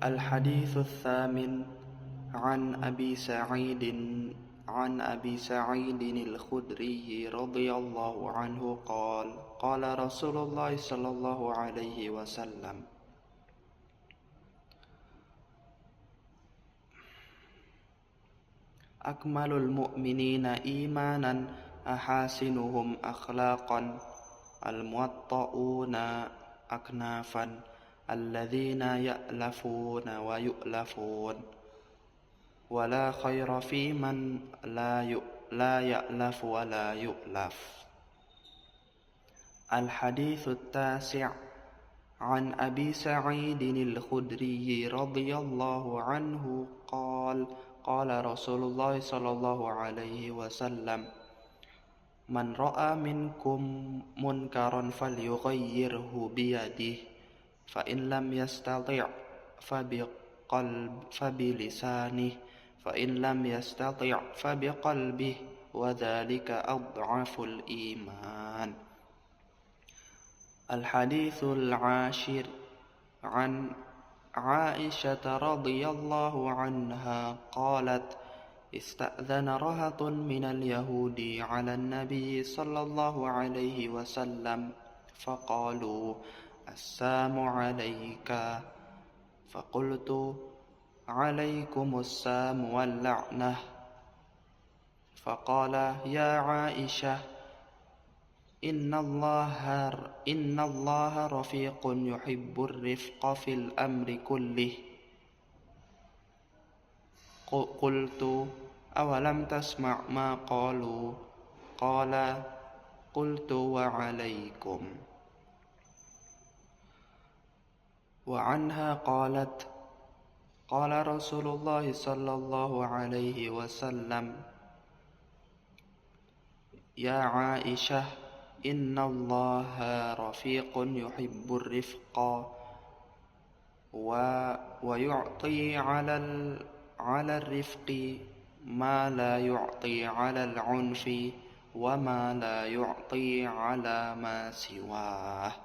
الحديث الثامن عن أبي سعيد الخدري رضي الله عنه قال قال رسول الله صلى الله عليه وسلم: أكمل المؤمنين إيمانا أحاسنهم أخلاقا الموطؤون أكنافا الذين يألفون ويؤلفون، ولا خير في من لا يألف ولا يؤلف. الحديث التاسع عن أبي سعيد الخدري رضي الله عنه قال قال رسول الله صلى الله عليه وسلم: من رأى منكم منكرا فليغيره بيده، فإن لم يستطع فبلسانه، فإن لم يستطع فبقلبه، وذلك أضعف الإيمان. الحديث العاشر عن عائشة رضي الله عنها قالت: استأذن رهط من اليهود على النبي صلى الله عليه وسلم فقالوا: السلام عليك. فقلت: عليكم السلام واللعنة. فقال: يا عائشة، إن الله رفيق يحب الرفق في الأمر كله. قلت: أولم تسمع ما قالوا؟ قال: قلت: وعليكم. وعنها قالت: قال رسول الله صلى الله عليه وسلم: يا عائشة، إن الله رفيق يحب الرفق، ويعطي على الرفق ما لا يعطي على العنف، وما لا يعطي على ما سواه.